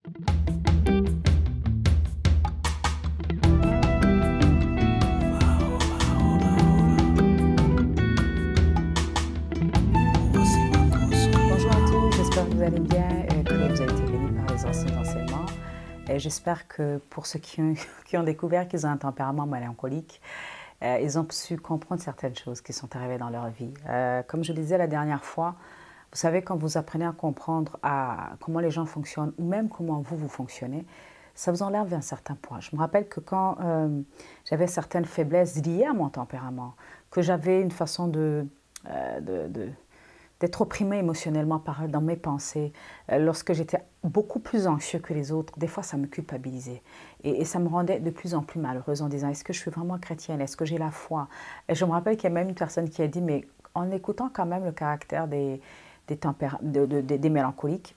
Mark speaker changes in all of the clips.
Speaker 1: Bonjour à tous, j'espère que vous allez bien, que vous avez été bénis par les anciens enseignements. Et j'espère que pour ceux qui ont découvert qu'ils ont un tempérament mélancolique, ils ont su comprendre certaines choses qui sont arrivées dans leur vie. Comme je le disais la dernière fois, vous savez, quand vous apprenez à comprendre comment les gens fonctionnent ou même comment vous fonctionnez, ça vous enlève un certain point. Je me rappelle que quand j'avais certaines faiblesses liées à mon tempérament, que j'avais une façon d'être opprimée émotionnellement dans mes pensées. Lorsque j'étais beaucoup plus anxieux que les autres, des fois ça me culpabilisait. Et ça me rendait de plus en plus malheureuse en disant, est-ce que je suis vraiment chrétienne? Est-ce que j'ai la foi? Et je me rappelle qu'il y a même une personne qui a dit, mais en écoutant quand même le caractère des mélancoliques,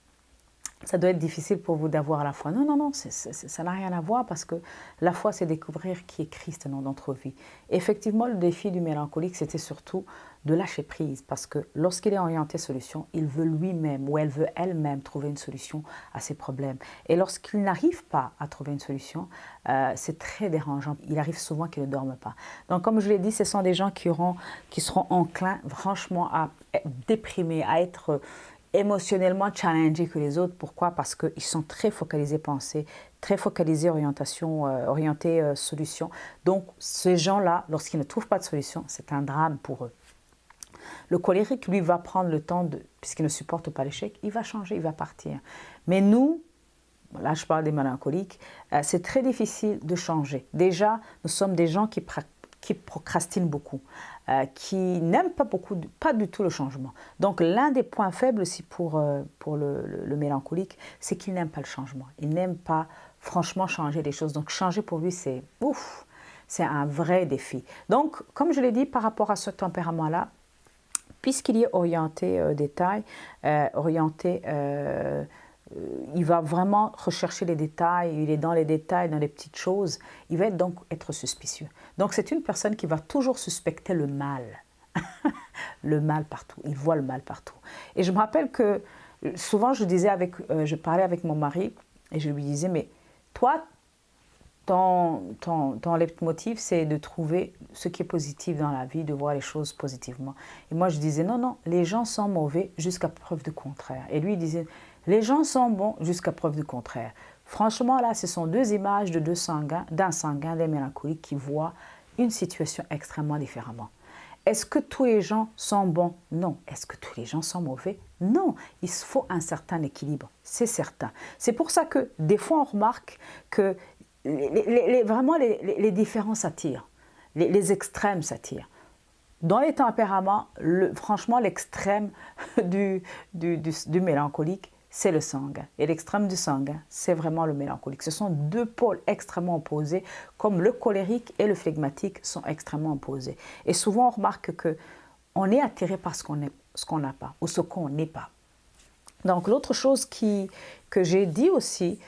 Speaker 1: ça doit être difficile pour vous d'avoir la foi. Non, non, non, ça n'a rien à voir parce que la foi, c'est découvrir qui est Christ dans notre vie. Effectivement, le défi du mélancolique, c'était surtout de lâcher prise parce que lorsqu'il est orienté solution, il veut lui-même ou elle veut elle-même trouver une solution à ses problèmes. Et lorsqu'il n'arrive pas à trouver une solution, c'est très dérangeant. Il arrive souvent qu'ils ne dorment pas. Donc, comme je l'ai dit, ce sont des gens qui seront enclins, franchement, à déprimer, à être émotionnellement challengés que les autres. Pourquoi? Parce qu'ils sont très focalisés pensée, très focalisés orientés solution. Donc, ces gens-là, lorsqu'ils ne trouvent pas de solution, c'est un drame pour eux. Le colérique, lui, va prendre le temps, puisqu'il ne supporte pas l'échec, il va changer, il va partir. Mais nous, là je parle des mélancoliques, c'est très difficile de changer. Déjà, nous sommes des gens qui procrastinent beaucoup, qui n'aiment pas du tout le changement. Donc l'un des points faibles aussi pour le mélancolique, c'est qu'il n'aime pas le changement. Il n'aime pas franchement changer les choses. Donc changer pour lui, c'est un vrai défi. Donc comme je l'ai dit par rapport à ce tempérament-là, puisqu'il est orienté détail, il va vraiment rechercher les détails, il est dans les détails, dans les petites choses, il va donc être suspicieux. Donc c'est une personne qui va toujours suspecter le mal, le mal partout, il voit le mal partout. Et je me rappelle que souvent je parlais avec mon mari et je lui disais, mais toi, ton leitmotiv, c'est de trouver ce qui est positif dans la vie, de voir les choses positivement. Et moi, je disais, non, non, les gens sont mauvais jusqu'à preuve du contraire. Et lui, il disait, les gens sont bons jusqu'à preuve du contraire. Franchement, là, ce sont deux images de d'un sanguin, des mélancoliques qui voient une situation extrêmement différemment. Est-ce que tous les gens sont bons? Non. Est-ce que tous les gens sont mauvais? Non. Il faut un certain équilibre, c'est certain. C'est pour ça que des fois, on remarque que vraiment les différences s'attirent, les extrêmes s'attirent. Dans les tempéraments, franchement, l'extrême du mélancolique, c'est le sanguin. Et l'extrême du sanguin, c'est vraiment le mélancolique. Ce sont deux pôles extrêmement opposés, comme le colérique et le flegmatique sont extrêmement opposés. Et souvent, on remarque qu'on est attiré par ce qu'on n'a pas, ou ce qu'on n'est pas. Donc, l'autre chose que j'ai dit aussi,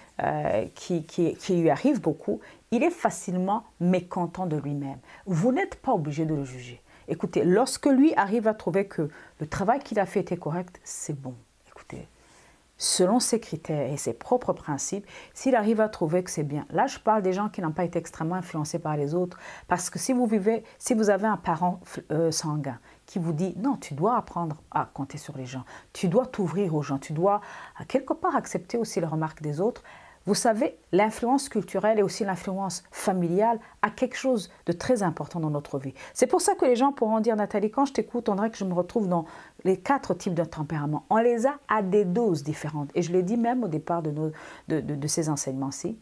Speaker 1: qui lui arrive beaucoup, il est facilement mécontent de lui-même. Vous n'êtes pas obligé de le juger. Écoutez, lorsque lui arrive à trouver que le travail qu'il a fait était correct, c'est bon. Écoutez, selon ses critères et ses propres principes, s'il arrive à trouver que c'est bien. Là, je parle des gens qui n'ont pas été extrêmement influencés par les autres, parce que si vous avez un parent sanguin, qui vous dit, non, tu dois apprendre à compter sur les gens, tu dois t'ouvrir aux gens, tu dois quelque part accepter aussi les remarques des autres. Vous savez, l'influence culturelle et aussi l'influence familiale a quelque chose de très important dans notre vie. C'est pour ça que les gens pourront dire, Nathalie, quand je t'écoute, on dirait que je me retrouve dans les 4 types de tempéraments. On les a à des doses différentes. Et je l'ai dit même au départ de ces enseignements-ci.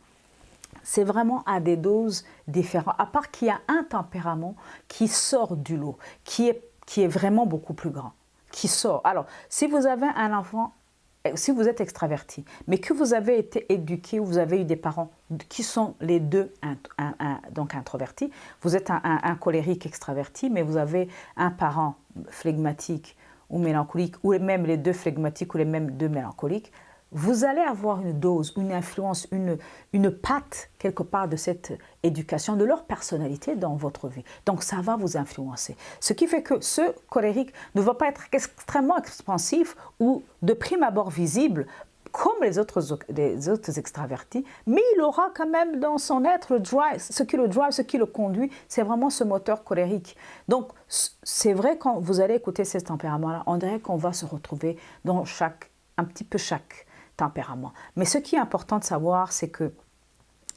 Speaker 1: C'est vraiment à des doses différentes. À part qu'il y a un tempérament qui sort du lot, qui est vraiment beaucoup plus grand, qui sort. Alors, si vous avez un enfant, si vous êtes extraverti, mais que vous avez été éduqué ou vous avez eu des parents qui sont les deux donc introvertis, vous êtes un colérique extraverti, mais vous avez un parent flegmatique ou mélancolique, ou même les deux flegmatiques ou les mêmes deux mélancoliques, vous allez avoir une dose, une influence, une patte quelque part de cette éducation, de leur personnalité dans votre vie. Donc ça va vous influencer. Ce qui fait que ce colérique ne va pas être extrêmement expansif ou de prime abord visible comme les autres extravertis, mais il aura quand même dans son être le drive, ce qui le conduit, c'est vraiment ce moteur colérique. Donc, c'est vrai, quand vous allez écouter ces tempéraments-là, on dirait qu'on va se retrouver dans un petit peu chaque tempérament. Mais ce qui est important de savoir, c'est que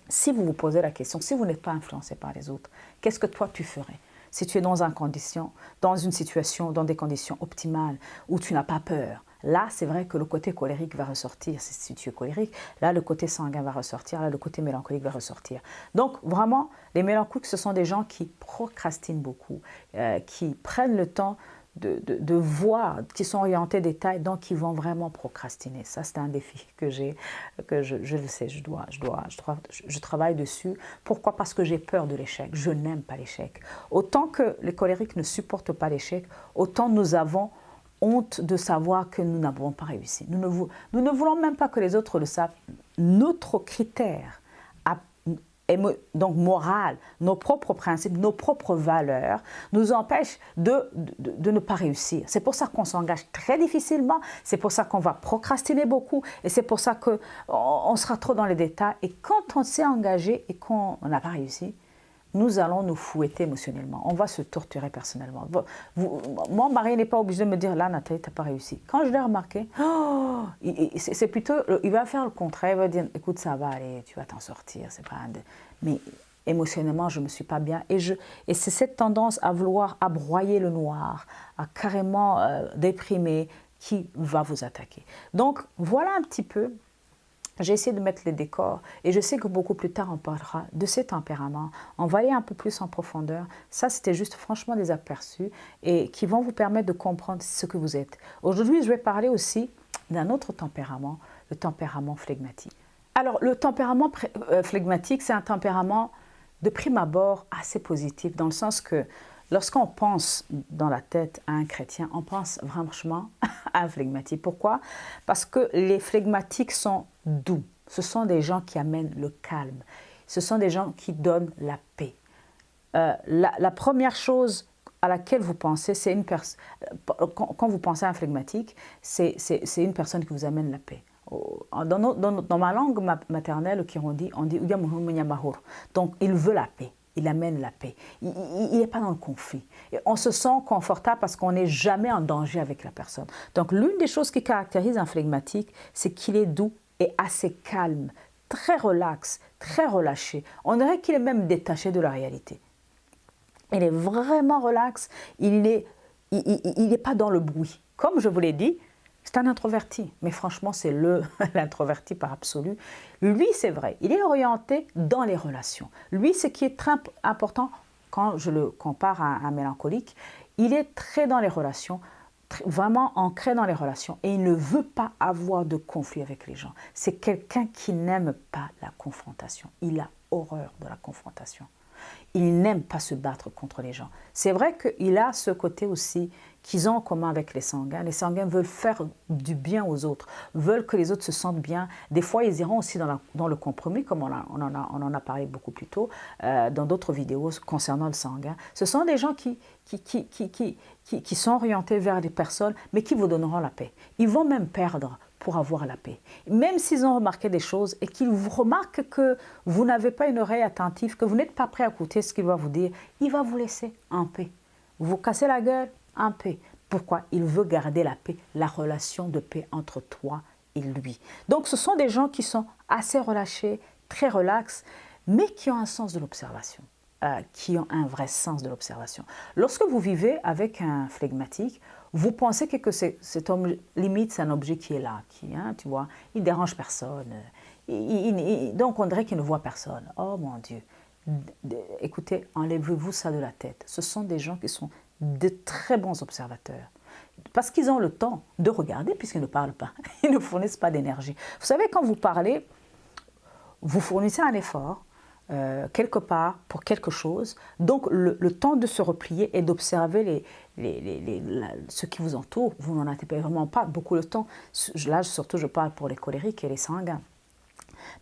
Speaker 1: si vous vous posez la question, si vous n'êtes pas influencé par les autres, qu'est-ce que toi tu ferais? Si tu es dans une situation, dans des conditions optimales, où tu n'as pas peur, là, c'est vrai que le côté colérique va ressortir. Si tu es colérique, là, le côté sanguin va ressortir, là, le côté mélancolique va ressortir. Donc, vraiment, les mélancoliques, ce sont des gens qui procrastinent beaucoup, qui prennent le temps de voir, qui sont orientés détails, donc qui vont vraiment procrastiner. Ça, c'est un défi que j'ai, que je le sais, je travaille dessus. Pourquoi? Parce que j'ai peur de l'échec. Je n'aime pas l'échec. Autant que les colériques ne supportent pas l'échec, autant nous avons honte de savoir que nous n'avons pas réussi. Nous ne voulons même pas que les autres le savent. Notre critère, donc moral, nos propres principes, nos propres valeurs, nous empêchent de ne pas réussir. C'est pour ça qu'on s'engage très difficilement, c'est pour ça qu'on va procrastiner beaucoup, et c'est pour ça qu'on sera trop dans les détails. Et quand on s'est engagé et qu'on n'a pas réussi, nous allons nous fouetter émotionnellement. On va se torturer personnellement. Mon mari n'est pas obligé de me dire, là, Nathalie, tu n'as pas réussi. Quand je l'ai remarqué, c'est plutôt, il va faire le contraire. Il va dire, écoute, ça va aller, tu vas t'en sortir. C'est pas mais émotionnellement, je ne me suis pas bien. Et c'est cette tendance à vouloir broyer le noir, à carrément déprimer, qui va vous attaquer. Donc, voilà un petit peu. J'ai essayé de mettre les décors et je sais que beaucoup plus tard on parlera de ces tempéraments. On va aller un peu plus en profondeur. Ça, c'était juste franchement des aperçus et qui vont vous permettre de comprendre ce que vous êtes. Aujourd'hui, je vais parler aussi d'un autre tempérament, le tempérament flegmatique. Alors, le tempérament flegmatique, c'est un tempérament de prime abord assez positif dans le sens que lorsqu'on pense dans la tête à un chrétien, on pense franchement à un flegmatique. Pourquoi? Parce que les flegmatiques sont doux. Ce sont des gens qui amènent le calme. Ce sont des gens qui donnent la paix. La première chose à laquelle vous pensez, c'est une personne. Quand vous pensez à un flegmatique, c'est une personne qui vous amène la paix. Dans ma langue maternelle, on dit donc il veut la paix. Il amène la paix. Il n'est pas dans le conflit. Et on se sent confortable parce qu'on n'est jamais en danger avec la personne. Donc, l'une des choses qui caractérise un flegmatique, c'est qu'il est doux et assez calme, très relax, très relâché. On dirait qu'il est même détaché de la réalité. Il est vraiment relax. Il n'est pas dans le bruit. Comme je vous l'ai dit, c'est un introverti, mais franchement, c'est l'introverti par absolu. Lui, c'est vrai, il est orienté dans les relations. Lui, ce qui est très important, quand je le compare à un mélancolique, il est très dans les relations, vraiment ancré dans les relations, et il ne veut pas avoir de conflit avec les gens. C'est quelqu'un qui n'aime pas la confrontation. Il a horreur de la confrontation. Il n'aime pas se battre contre les gens. C'est vrai qu'il a ce côté aussi qu'ils ont en commun avec les sanguins. Les sanguins veulent faire du bien aux autres, veulent que les autres se sentent bien. Des fois, ils iront aussi dans le compromis, comme on en a parlé beaucoup plus tôt dans d'autres vidéos concernant le sanguin. Ce sont des gens qui sont orientés vers des personnes, mais qui vous donneront la paix. Ils vont même perdre pour avoir la paix. Même s'ils ont remarqué des choses et qu'ils vous remarquent que vous n'avez pas une oreille attentive, que vous n'êtes pas prêt à écouter ce qu'il va vous dire, il va vous laisser en paix. Vous cassez la gueule, en paix. Pourquoi? Il veut garder la paix, la relation de paix entre toi et lui. Donc ce sont des gens qui sont assez relâchés, très relax, mais qui ont un sens de l'observation, qui ont un vrai sens de l'observation. Lorsque vous vivez avec un flegmatique, vous pensez que cet homme, limite, c'est un objet qui est là, tu vois, il dérange personne. Donc, on dirait qu'il ne voit personne. Oh mon Dieu. Écoutez, enlevez-vous ça de la tête. Ce sont des gens qui sont de très bons observateurs. Parce qu'ils ont le temps de regarder puisqu'ils ne parlent pas. Ils ne fournissent pas d'énergie. Vous savez, quand vous parlez, vous fournissez un effort, quelque part pour quelque chose. Donc, le temps de se replier et d'observer ce qui vous entoure, vous n'en avez vraiment pas beaucoup de temps. Là, surtout, je parle pour les colériques et les sanguins.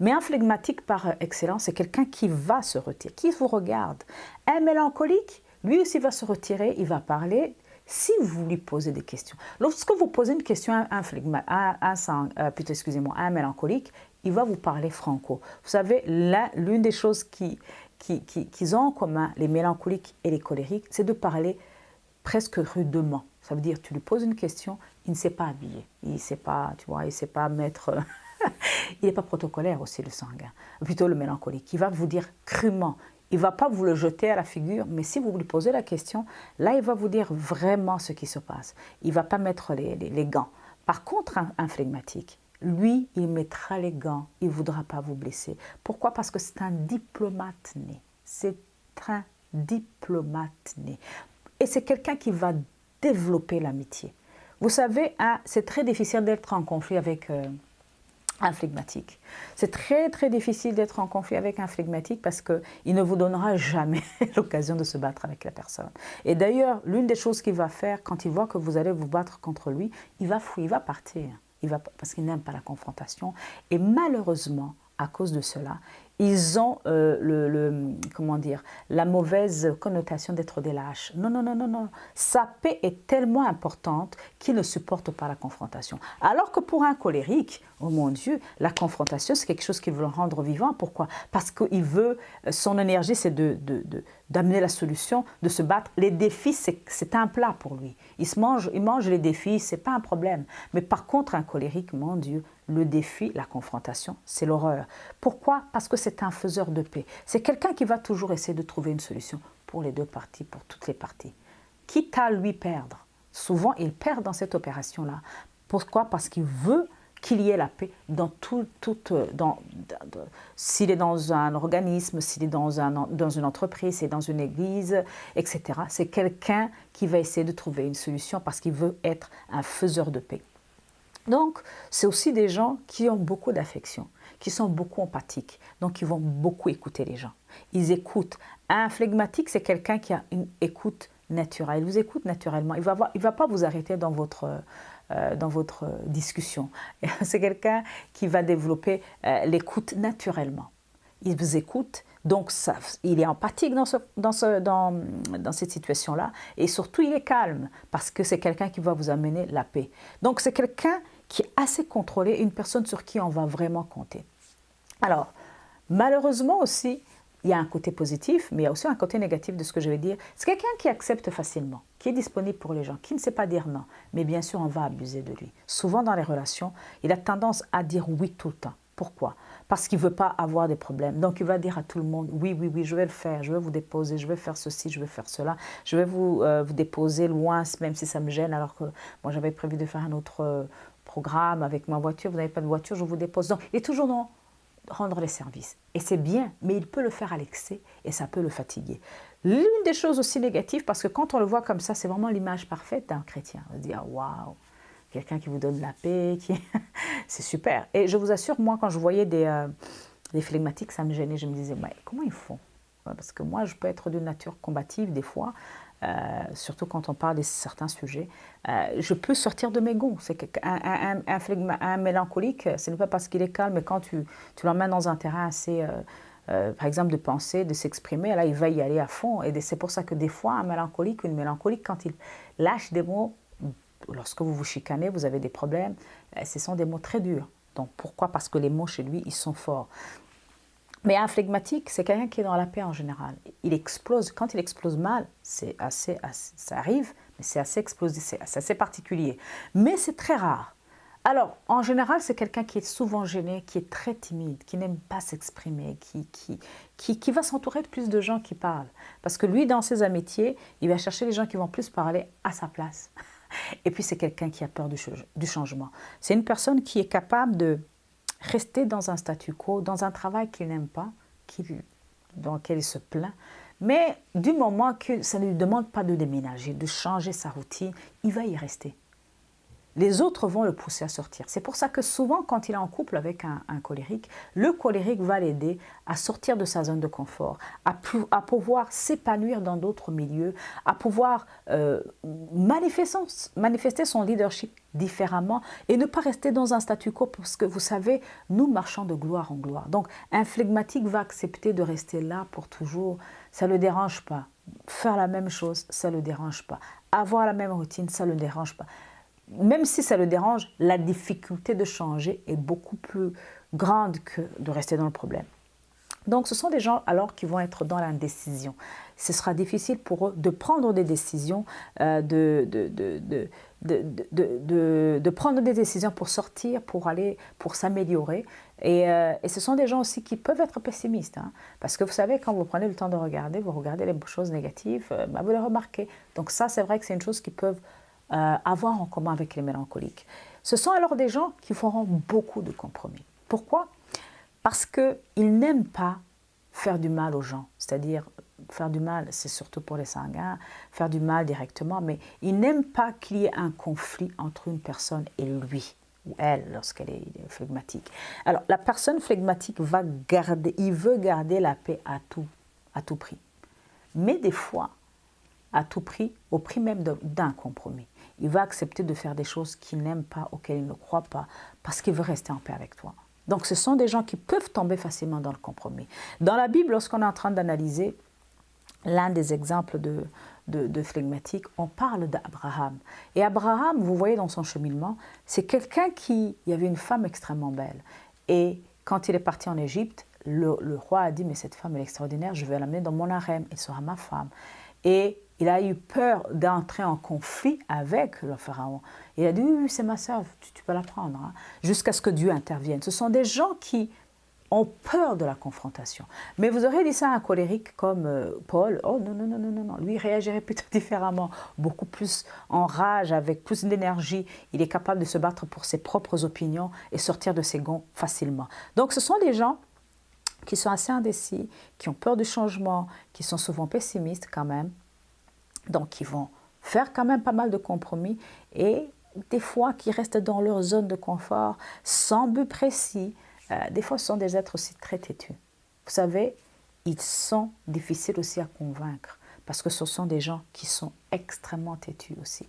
Speaker 1: Mais un flegmatique par excellence, c'est quelqu'un qui va se retirer, qui vous regarde. Un mélancolique, lui aussi va se retirer, il va parler. Si vous lui posez des questions, lorsque vous posez une question à un mélancolique, il va vous parler franco. Vous savez, l'une des choses qu'ils ont en commun, les mélancoliques et les colériques, c'est de parler presque rudement. Ça veut dire, tu lui poses une question, il ne sait pas habiller, il ne sait pas, tu vois, il ne sait pas mettre... il n'est pas protocolaire aussi, le sanguin, plutôt le mélancolique. Il va vous dire crûment, il ne va pas vous le jeter à la figure, mais si vous lui posez la question, là, il va vous dire vraiment ce qui se passe. Il ne va pas mettre les gants. Par contre, un phlegmatique, lui, il mettra les gants, il ne voudra pas vous blesser. Pourquoi? Parce que c'est un diplomate né. C'est un diplomate né. Et c'est quelqu'un qui va développer l'amitié. Vous savez, c'est très difficile d'être en conflit avec un phlegmatique. C'est très très difficile d'être en conflit avec un phlegmatique parce qu'il ne vous donnera jamais l'occasion de se battre avec la personne. Et d'ailleurs, l'une des choses qu'il va faire quand il voit que vous allez vous battre contre lui, il va fuir, il va partir. Parce qu'il n'aime pas la confrontation. Et malheureusement, à cause de cela, ils ont comment dire, la mauvaise connotation d'être des lâches. Non, non, non, non, non. Sa paix est tellement importante qu'il ne supporte pas la confrontation. Alors que pour un colérique, oh mon Dieu, la confrontation, c'est quelque chose qui veut le rendre vivant. Pourquoi? Parce qu'il veut, son énergie, c'est d'amener la solution, de se battre. Les défis, c'est un plat pour lui. Il mange les défis, c'est pas un problème. Mais par contre, un colérique, mon Dieu, le défi, la confrontation, c'est l'horreur. Pourquoi? Parce que c'est un faiseur de paix. C'est quelqu'un qui va toujours essayer de trouver une solution pour les deux parties, pour toutes les parties. Quitte à lui perdre. Souvent, il perd dans cette opération-là. Pourquoi? Parce qu'il veut qu'il y ait la paix dans s'il est dans un organisme, s'il est dans une entreprise, s'il est dans une église, etc. C'est quelqu'un qui va essayer de trouver une solution parce qu'il veut être un faiseur de paix. Donc, c'est aussi des gens qui ont beaucoup d'affection, qui sont beaucoup empathiques, donc ils vont beaucoup écouter les gens. Ils écoutent. Un phlegmatique, c'est quelqu'un qui a une écoute naturelle. Il vous écoute naturellement. Il ne va pas vous arrêter dans votre discussion. C'est quelqu'un qui va développer l'écoute naturellement. Il vous écoute, donc il est empathique dans cette situation-là, et surtout il est calme, parce que c'est quelqu'un qui va vous amener la paix. Donc c'est quelqu'un qui est assez contrôlé, une personne sur qui on va vraiment compter. Alors, malheureusement aussi, il y a un côté positif, mais il y a aussi un côté négatif de ce que je vais dire. C'est quelqu'un qui accepte facilement, qui est disponible pour les gens, qui ne sait pas dire non. Mais bien sûr, on va abuser de lui. Souvent dans les relations, il a tendance à dire oui tout le temps. Pourquoi? Parce qu'il ne veut pas avoir des problèmes. Donc, il va dire à tout le monde, oui, oui, oui, je vais le faire, je vais vous déposer, je vais faire ceci, je vais faire cela, je vais vous déposer loin, même si ça me gêne, alors que moi, j'avais prévu de faire un autre programme avec ma voiture, vous n'avez pas de voiture, je vous dépose. Donc, il est toujours dans rendre les services. Et c'est bien, mais il peut le faire à l'excès et ça peut le fatiguer. L'une des choses aussi négatives, parce que quand on le voit comme ça, c'est vraiment l'image parfaite d'un chrétien. On va se dire, waouh, quelqu'un qui vous donne la paix, c'est super. Et je vous assure, moi, quand je voyais des phlegmatiques, ça me gênait. Je me disais, mais comment ils font? Parce que moi, je peux être d'une nature combative des fois, surtout quand on parle de certains sujets. Je peux sortir de mes gonds. Un mélancolique, ce n'est pas parce qu'il est calme, mais quand tu l'emmènes dans un terrain assez... par exemple, de penser, de s'exprimer, là, il va y aller à fond. Et c'est pour ça que des fois, un mélancolique, une mélancolique, quand il lâche des mots, lorsque vous vous chicanez, vous avez des problèmes, ce sont des mots très durs. Donc, pourquoi? Parce que les mots chez lui, ils sont forts. Mais un phlegmatique, c'est quelqu'un qui est dans la paix en général. Il explose. Quand il explose mal, ça arrive, mais c'est assez explosif, c'est assez particulier. Mais c'est très rare. Alors, en général, c'est quelqu'un qui est souvent gêné, qui est très timide, qui n'aime pas s'exprimer, qui va s'entourer de plus de gens qui parlent. Parce que lui, dans ses amitiés, il va chercher les gens qui vont plus parler à sa place. Et puis, c'est quelqu'un qui a peur du changement. C'est une personne qui est capable de rester dans un statu quo, dans un travail qu'il n'aime pas, dans lequel il se plaint. Mais du moment que ça ne lui demande pas de déménager, de changer sa routine, il va y rester. Les autres vont le pousser à sortir. C'est pour ça que souvent, quand il est en couple avec un colérique, le colérique va l'aider à sortir de sa zone de confort, à pouvoir s'épanouir dans d'autres milieux, à pouvoir manifester son leadership différemment et ne pas rester dans un statu quo parce que vous savez, nous marchons de gloire en gloire. Donc, un phlegmatique va accepter de rester là pour toujours. Ça ne le dérange pas. Faire la même chose, ça ne le dérange pas. avoir la même routine, ça ne le dérange pas. Même si ça le dérange, la difficulté de changer est beaucoup plus grande que de rester dans le problème. Donc, ce sont des gens alors qui vont être dans l'indécision. Ce sera difficile pour eux de prendre des décisions, de prendre des décisions pour sortir, pour aller, pour s'améliorer. Et ce sont des gens aussi qui peuvent être pessimistes. Hein, parce que vous savez, quand vous prenez le temps de regarder, vous regardez les choses négatives, vous les remarquez. Donc ça, c'est vrai que c'est une chose qu'ils peuvent avoir en commun avec les mélancoliques. Ce sont alors des gens qui feront beaucoup de compromis. Pourquoi ? Parce qu'ils n'aiment pas faire du mal aux gens. C'est-à-dire, faire du mal, c'est surtout pour les sanguins, faire du mal directement, mais ils n'aiment pas qu'il y ait un conflit entre une personne et lui ou elle lorsqu'elle est flegmatique. Alors, la personne flegmatique il veut garder la paix à tout prix. Mais des fois, à tout prix, au prix même d'un compromis. Il va accepter de faire des choses qu'il n'aime pas, auxquelles il ne croit pas, parce qu'il veut rester en paix avec toi. Donc, ce sont des gens qui peuvent tomber facilement dans le compromis. Dans la Bible, lorsqu'on est en train d'analyser l'un des exemples de flegmatique, on parle d'Abraham. Et Abraham, vous voyez dans son cheminement, c'est quelqu'un il y avait une femme extrêmement belle. Et quand il est parti en Égypte, le roi a dit, mais cette femme est extraordinaire, je vais l'amener dans mon harem, elle sera ma femme. Et il a eu peur d'entrer en conflit avec le pharaon. Il a dit, oui, c'est ma sœur, tu peux la prendre, hein, jusqu'à ce que Dieu intervienne. Ce sont des gens qui ont peur de la confrontation. Mais vous aurez dit ça à un colérique comme Paul, oh non, non, non, non, non, lui il réagirait plutôt différemment, beaucoup plus en rage, avec plus d'énergie. Il est capable de se battre pour ses propres opinions et sortir de ses gonds facilement. Donc ce sont des gens qui sont assez indécis, qui ont peur du changement, qui sont souvent pessimistes quand même. Donc, ils vont faire quand même pas mal de compromis et des fois qui restent dans leur zone de confort, sans but précis. Des fois, ce sont des êtres aussi très têtus. Vous savez, ils sont difficiles aussi à convaincre parce que ce sont des gens qui sont extrêmement têtus aussi.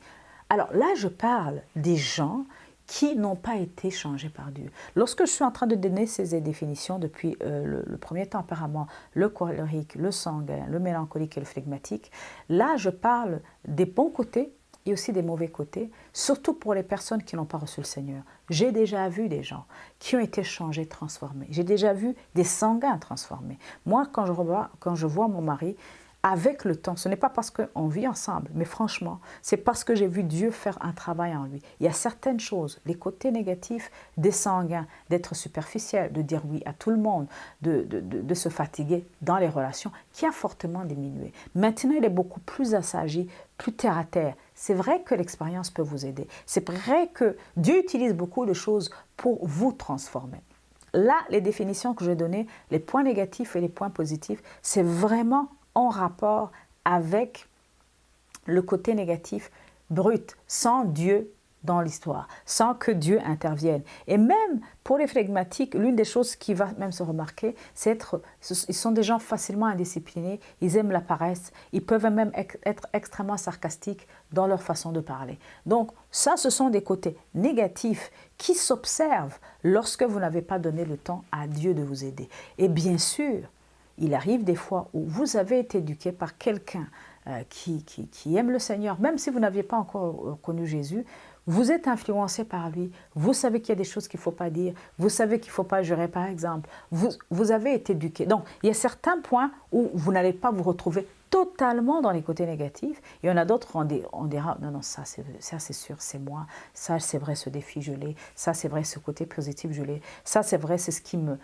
Speaker 1: Alors là, je parle des gens qui n'ont pas été changés par Dieu. Lorsque je suis en train de donner ces définitions depuis le premier tempérament, le colérique, le sanguin, le mélancolique et le flegmatique, là je parle des bons côtés et aussi des mauvais côtés, surtout pour les personnes qui n'ont pas reçu le Seigneur. J'ai déjà vu des gens qui ont été changés, transformés. J'ai déjà vu des sanguins transformés. Moi, quand je vois mon mari, avec le temps, ce n'est pas parce qu'on vit ensemble, mais franchement, c'est parce que j'ai vu Dieu faire un travail en lui. Il y a certaines choses, les côtés négatifs des sanguins, d'être superficiel, de dire oui à tout le monde, de se fatiguer dans les relations, qui a fortement diminué. Maintenant, il est beaucoup plus assagi, plus terre à terre. C'est vrai que l'expérience peut vous aider. C'est vrai que Dieu utilise beaucoup de choses pour vous transformer. Là, les définitions que je vais donner, les points négatifs et les points positifs, c'est vraiment en rapport avec le côté négatif brut, sans Dieu dans l'histoire, sans que Dieu intervienne. Et même pour les flegmatiques, l'une des choses qui va même se remarquer, ils sont des gens facilement indisciplinés, ils aiment la paresse, ils peuvent même être extrêmement sarcastiques dans leur façon de parler. Donc ça, ce sont des côtés négatifs qui s'observent lorsque vous n'avez pas donné le temps à Dieu de vous aider. Et bien sûr, il arrive des fois où vous avez été éduqué par quelqu'un qui aime le Seigneur, même si vous n'aviez pas encore connu Jésus, vous êtes influencé par lui, vous savez qu'il y a des choses qu'il ne faut pas dire, vous savez qu'il ne faut pas jurer par exemple, vous avez été éduqué. Donc, il y a certains points où vous n'allez pas vous retrouver totalement dans les côtés négatifs. Il y en a d'autres, on dira, non, non, ça c'est sûr, c'est moi, ça c'est vrai, ce défi, je l'ai, ça c'est vrai, ce côté positif, je l'ai, ça c'est vrai, c'est ce qui me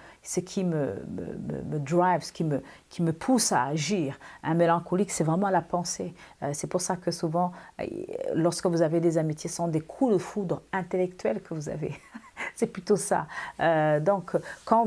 Speaker 1: drive, ce qui me pousse à agir. Un mélancolique, c'est vraiment la pensée. C'est pour ça que souvent, lorsque vous avez des amitiés, ce sont des coups de foudre intellectuels que vous avez. C'est plutôt ça. Donc, quand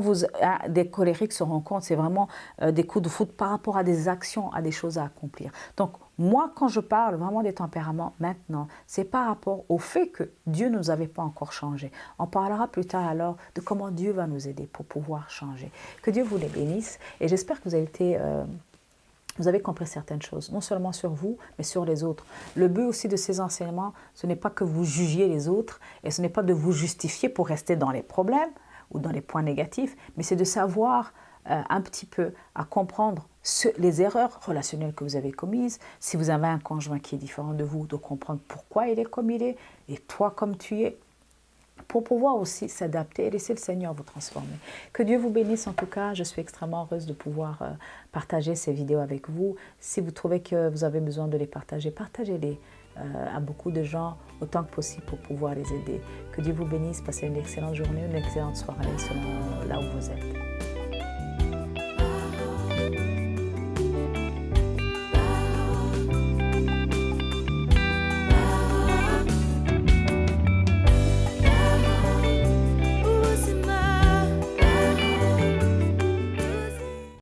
Speaker 1: des colériques se rencontrent, c'est vraiment des coups de foudre par rapport à des actions, à des choses à accomplir. Donc, moi, quand je parle vraiment des tempéraments maintenant, c'est par rapport au fait que Dieu ne nous avait pas encore changé. On parlera plus tard alors de comment Dieu va nous aider pour pouvoir changer. Que Dieu vous les bénisse et j'espère que vous avez compris certaines choses, non seulement sur vous, mais sur les autres. Le but aussi de ces enseignements, ce n'est pas que vous jugiez les autres et ce n'est pas de vous justifier pour rester dans les problèmes ou dans les points négatifs, mais c'est de savoir un petit peu à comprendre les erreurs relationnelles que vous avez commises, si vous avez un conjoint qui est différent de vous, de comprendre pourquoi il est comme il est et toi comme tu es, pour pouvoir aussi s'adapter et laisser le Seigneur vous transformer. Que Dieu vous bénisse en tout cas. Je suis extrêmement heureuse de pouvoir partager ces vidéos avec vous. Si vous trouvez que vous avez besoin de les partager, partagez-les à beaucoup de gens autant que possible pour pouvoir les aider. Que Dieu vous bénisse. Passez une excellente journée, une excellente soirée selon là où vous êtes.